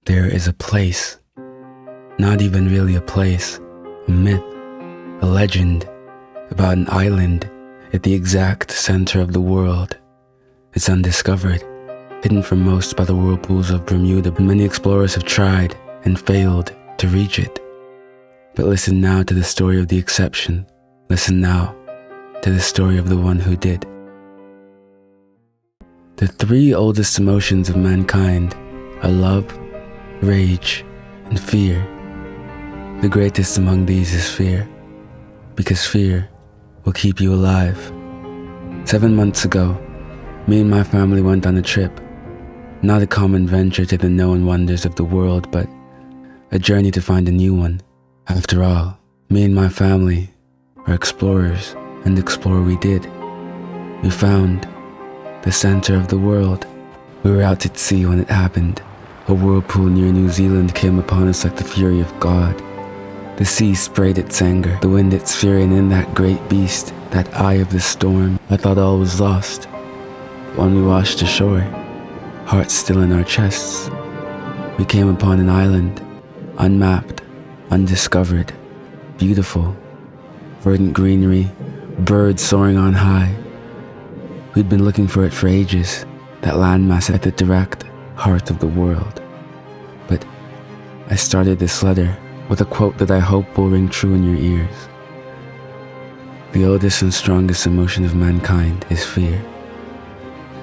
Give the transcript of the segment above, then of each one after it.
There is a place, not even really a place, a myth, a legend about an island at the exact center of the world. It's undiscovered, hidden from most by the whirlpools of Bermuda, but many explorers have tried and failed to reach it. But listen now to the story of the exception. Listen now to the story of the one who did. The three oldest emotions of mankind are love, rage, and fear. The greatest among these is fear, because fear will keep you alive. 7 months ago, me and my family went on a trip, not a common venture to the known wonders of the world, but a journey to find a new one. After all, me and my family are explorers, and explore we did. We found the center of the world. We were out at sea when it happened. A whirlpool near New Zealand came upon us like the fury of God. The sea sprayed its anger, the wind its fury, and in that great beast, that eye of the storm, I thought all was lost. But when we washed ashore, hearts still in our chests, we came upon an island, unmapped, undiscovered, beautiful, verdant greenery, birds soaring on high. We'd been looking for it for ages, that landmass at the direct heart of the world. But I started this letter with a quote that I hope will ring true in your ears. The oldest and strongest emotion of mankind is fear.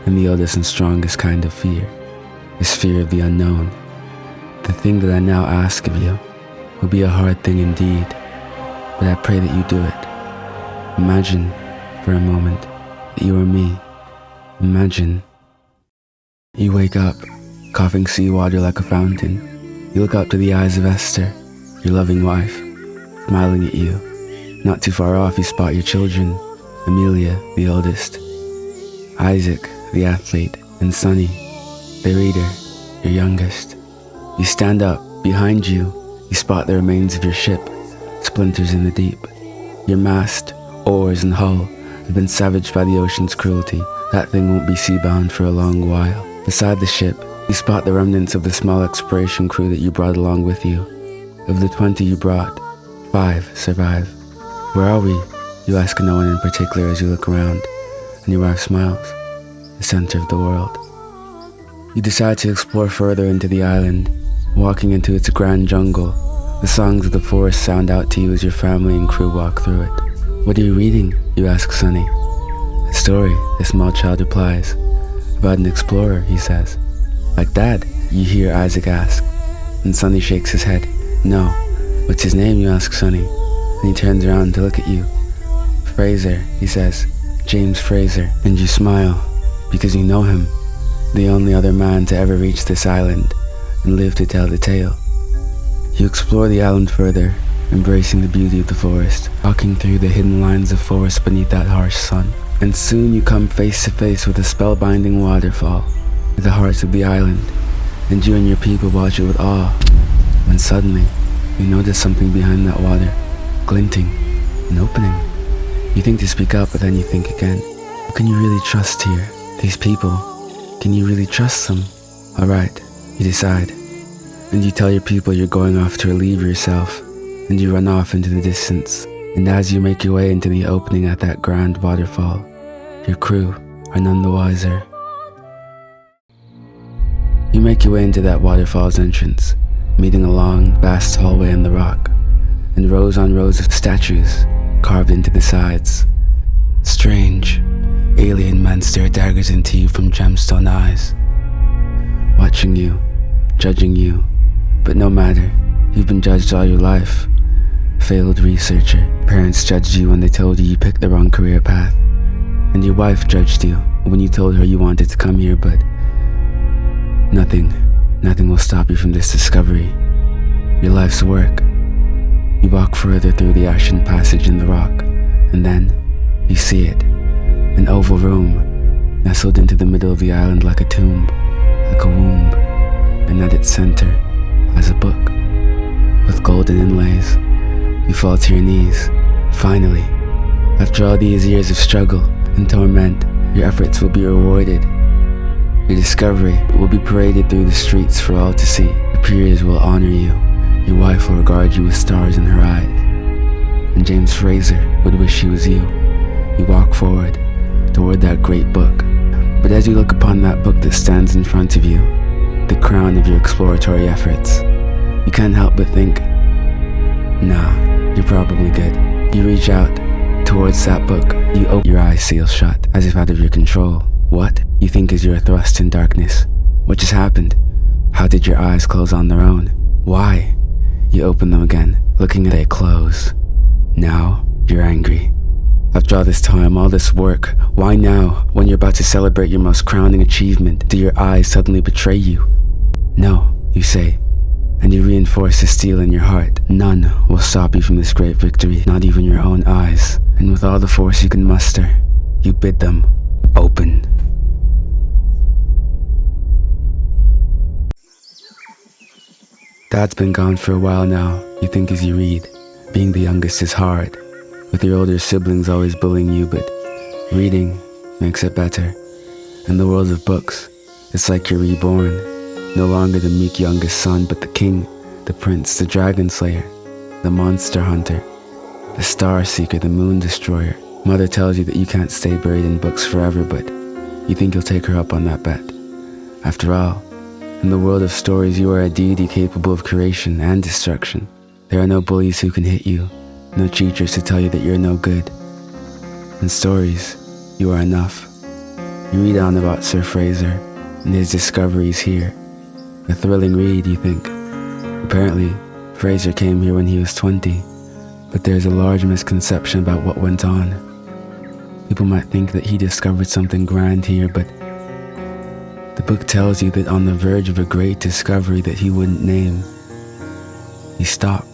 And the oldest and strongest kind of fear is fear of the unknown. The thing that I now ask of you will be a hard thing indeed, but I pray that you do it. Imagine for a moment that you are me. Imagine you wake up, coughing seawater like a fountain. You look up to the eyes of Esther, your loving wife, smiling at you. Not too far off, you spot your children, Amelia, the oldest, Isaac, the athlete, and Sonny, the reader, your youngest. You stand up. Behind you, you spot the remains of your ship, splinters in the deep. Your mast, oars, and hull have been savaged by the ocean's cruelty. That thing won't be seabound for a long while. Beside the ship, you spot the remnants of the small exploration crew that you brought along with you. Of the 20 you brought, 5 survive. Where are we? You ask no one in particular as you look around, and your wife smiles. The center of the world. You decide to explore further into the island, walking into its grand jungle. The songs of the forest sound out to you as your family and crew walk through it. What are you reading? You ask Sonny. A story, the small child replies. About an explorer, he says. Like Dad? You hear Isaac ask. And Sonny shakes his head. No. What's his name? You ask Sonny. And he turns around to look at you. Fraser, he says. James Fraser. And you smile, because you know him. The only other man to ever reach this island and live to tell the tale. You explore the island further, embracing the beauty of the forest, walking through the hidden lines of forest beneath that harsh sun. And soon you come face to face with a spellbinding waterfall, at the heart of the island, and you and your people watch it with awe, when suddenly you notice something behind that water, glinting, an opening. You think to speak up, but then you think again. Who can you really trust here? These people, can you really trust them? Alright, you decide, and you tell your people you're going off to relieve yourself, and you run off into the distance. And as you make your way into the opening at that grand waterfall, your crew are none the wiser. You make your way into that waterfall's entrance, meeting a long, vast hallway in the rock, and rows on rows of statues carved into the sides. Strange, alien men stare daggers into you from gemstone eyes, watching you, judging you, but no matter, you've been judged all your life. Failed researcher. Parents judged you when they told you picked the wrong career path. And your wife judged you when you told her you wanted to come here, but nothing will stop you from this discovery. Your life's work. You walk further through the ashen passage in the rock, and then you see it. An oval room, nestled into the middle of the island like a tomb, like a womb, and at its center lies a book with golden inlays. You fall to your knees. Finally, after all these years of struggle and torment, your efforts will be rewarded. Your discovery will be paraded through the streets for all to see. The peers will honor you. Your wife will regard you with stars in her eyes. And James Fraser would wish he was you. You walk forward toward that great book. But as you look upon that book that stands in front of you, the crown of your exploratory efforts, you can't help but think, nah, you're probably good. You reach out towards that book. You open your eyes, seal shut, as if out of your control. What you think is you're thrust in darkness. What just happened? How did your eyes close on their own? Why? You open them again, looking at they close. Now you're angry. After all this time, all this work, why now, when you're about to celebrate your most crowning achievement, do your eyes suddenly betray you? No, you say, and you reinforce the steel in your heart. None will stop you from this great victory, not even your own eyes. And with all the force you can muster, you bid them open. Dad's been gone for a while now, you think as you read. Being the youngest is hard, with your older siblings always bullying you, but reading makes it better. In the world of books, it's like you're reborn. No longer the meek youngest son, but the king, the prince, the dragon slayer, the monster hunter, the star seeker, the moon destroyer. Mother tells you that you can't stay buried in books forever, but you think you'll take her up on that bet. After all, in the world of stories, you are a deity capable of creation and destruction. There are no bullies who can hit you, no teachers to tell you that you're no good. In stories, you are enough. You read on about Sir Fraser and his discoveries here. A thrilling read, you think. Apparently, Fraser came here when he was 20, but there's a large misconception about what went on. People might think that he discovered something grand here, but the book tells you that on the verge of a great discovery that he wouldn't name, he stopped.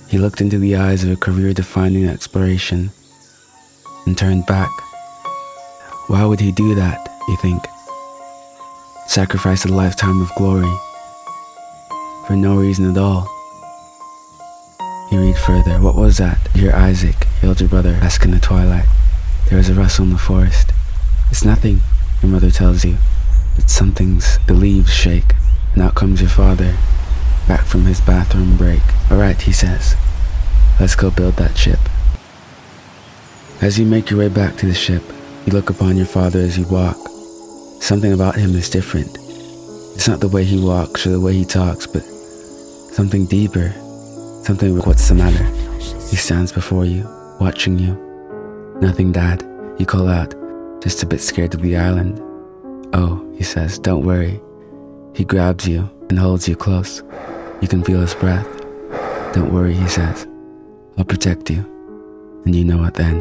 He looked into the eyes of a career-defining exploration and turned back. Why would he do that, you think? Sacrifice a lifetime of glory for no reason at all. You read further. What was that? You hear Isaac, your elder brother, ask in the twilight. There is a rustle in the forest. It's nothing, your mother tells you. But the leaves shake, and out comes your father, back from his bathroom break. Alright, he says, let's go build that ship. As you make your way back to the ship, you look upon your father as you walk. Something about him is different. It's not the way he walks or the way he talks, but something deeper. Something with what's the matter? He stands before you, watching you. Nothing, Dad, you call out, just a bit scared of the island. Oh, he says, don't worry. He grabs you and holds you close. You can feel his breath. Don't worry, he says. I'll protect you. And you know what then?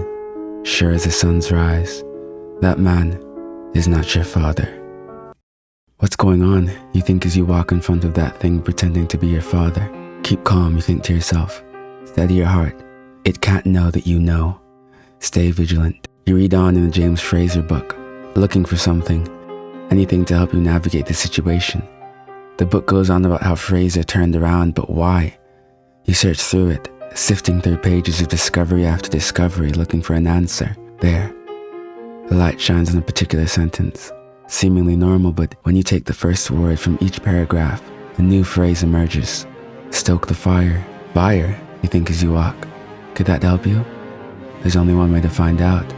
Sure as the sun's rise, that man is not your father. What's going on, you think as you walk in front of that thing pretending to be your father. Keep calm, you think to yourself. Steady your heart. It can't know that you know. Stay vigilant. You read on in the James Fraser book, looking for something. Anything to help you navigate the situation. The book goes on about how Fraser turned around, but why? You search through it, sifting through pages of discovery after discovery, looking for an answer. There. The light shines on a particular sentence. Seemingly normal, but when you take the first word from each paragraph, a new phrase emerges. Stoke the fire. Fire, you think as you walk. Could that help you? There's only one way to find out.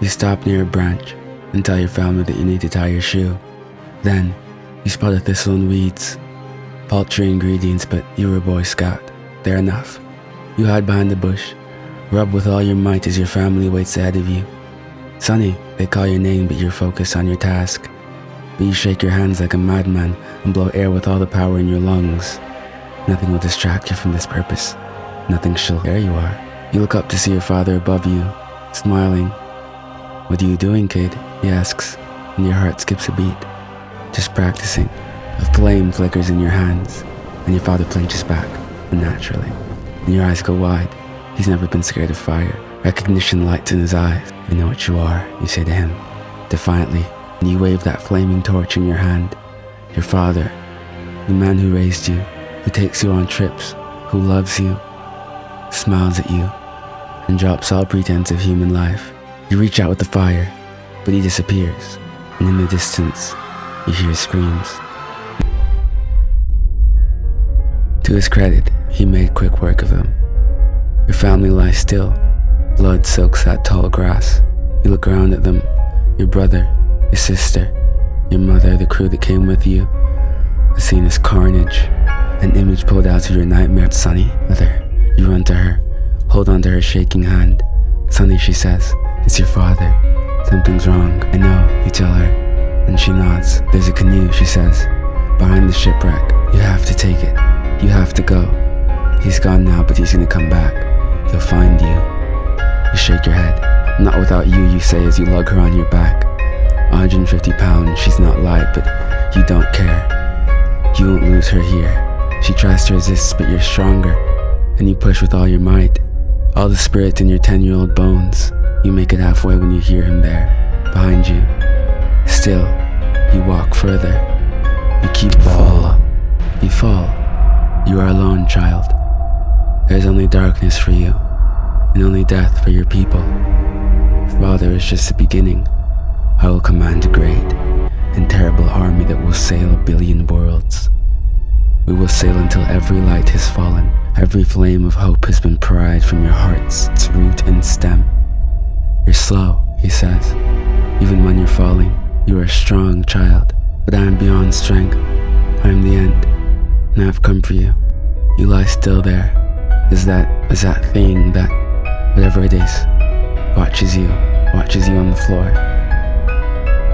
You stop near a branch and tell your family that you need to tie your shoe. Then, you spot a thistle and weeds. Paltry ingredients, but you're a Boy Scout. They're enough. You hide behind the bush, rub with all your might as your family waits ahead of you. Sonny, they call your name, but you're focused on your task. But you shake your hands like a madman and blow air with all the power in your lungs. Nothing will distract you from this purpose. Nothing shall. There you are. You look up to see your father above you, smiling. What are you doing, kid? He asks, and your heart skips a beat. Just practicing. A flame flickers in your hands, and your father flinches back, unnaturally. And your eyes go wide. He's never been scared of fire. Recognition lights in his eyes. I know what you are, you say to him, defiantly, and you wave that flaming torch in your hand. Your father, the man who raised you, who takes you on trips, who loves you, smiles at you, and drops all pretense of human life. You reach out with the fire, but he disappears, and in the distance, you hear screams. To his credit, he made quick work of them. Your family lies still. Blood soaks that tall grass. You look around at them. Your brother, your sister, your mother, the crew that came with you. The scene is carnage. An image pulled out of your nightmare. Sonny, mother. You run to her. Hold on to her shaking hand. Sonny, she says, it's your father. Something's wrong. I know, you tell her. And she nods. There's a canoe, she says. Behind the shipwreck. You have to take it. You have to go. He's gone now, but he's gonna come back. He'll find you. You shake your head. Not without you, you say as you lug her on your back. 150 pounds, she's not light, but you don't care. You won't lose her here. She tries to resist, but you're stronger. And you push with all your might. All the spirit in your 10-year-old bones. You make it halfway when you hear him there, behind you. Still, you walk further. You keep fall. You fall. You are alone, child. There's only darkness for you, and only death for your people. Father is just the beginning. I will command a great and terrible army that will sail 1 billion worlds. We will sail until every light has fallen, every flame of hope has been pried from your hearts, its root and stem. You're slow, he says. Even when you're falling, you are a strong child. But I am beyond strength. I am the end, and I have come for you. You lie still there, as that thing that, whatever it is, watches you on the floor.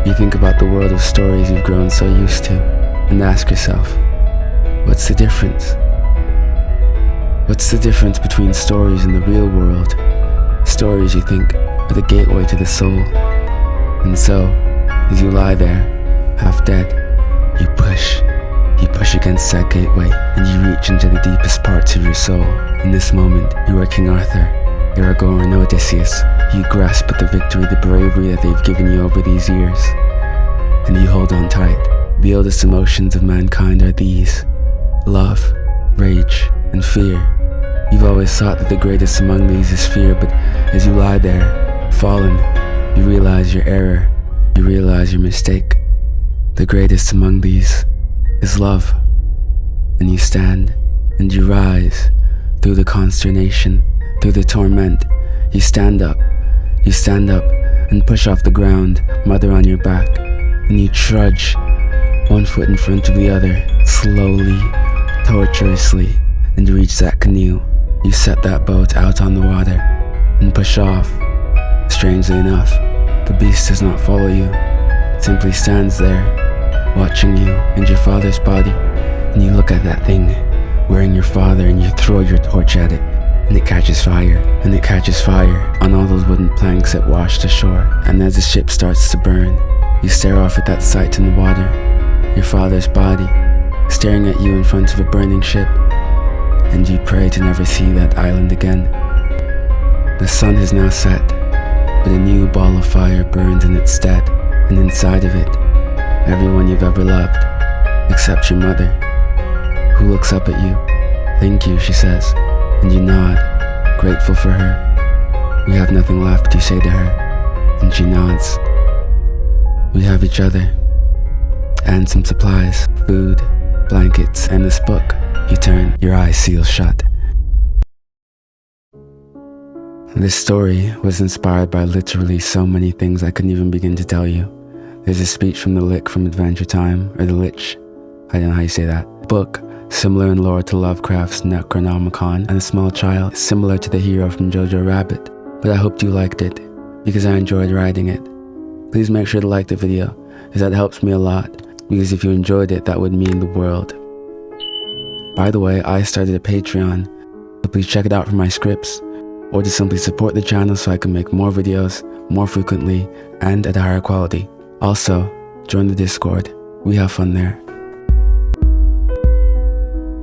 You think about the world of stories you've grown so used to, and ask yourself, what's the difference? What's the difference between stories and the real world? Stories, you think, are the gateway to the soul. And so, as you lie there, half dead, you push against that gateway, and you reach into the deepest parts of your soul. In this moment, you are King Arthur, Aragorn, Odysseus. You grasp at the victory, the bravery that they've given you over these years, and you hold on tight. The oldest emotions of mankind are these: love, rage, and fear. You've always thought that the greatest among these is fear, but as you lie there, fallen, you realize your error, you realize your mistake. The greatest among these is love. And you stand, and you rise, through the consternation, through the torment. You stand up, and push off the ground, mother on your back, and you trudge, one foot in front of the other, slowly, tortuously, and reach that canoe. You set that boat out on the water, and push off. Strangely enough, the beast does not follow you, it simply stands there, watching you and your father's body. And you look at that thing, wearing your father, and you throw your torch at it, and it catches fire, on all those wooden planks that washed ashore. And as the ship starts to burn, you stare off at that sight in the water, your father's body, staring at you in front of a burning ship, and you pray to never see that island again. The sun has now set, but a new ball of fire burns in its stead, and inside of it, everyone you've ever loved, except your mother, who looks up at you. Thank you, she says, and you nod, grateful for her. We have nothing left, you say to her, and she nods. We have each other, and some supplies, food, blankets, and this book. You turn, your eyes seal shut. This story was inspired by literally so many things I couldn't even begin to tell you. There's a speech from the Lick from Adventure Time, or the Lich, I don't know how you say that. Book, similar in lore to Lovecraft's Necronomicon, and a small child, similar to the hero from Jojo Rabbit. But I hoped you liked it, because I enjoyed writing it. Please make sure to like the video, as that helps me a lot, because if you enjoyed it, that would mean the world. By the way, I started a Patreon, so please check it out for my scripts, or to simply support the channel so I can make more videos, more frequently, and at a higher quality. Also, join the Discord, we have fun there.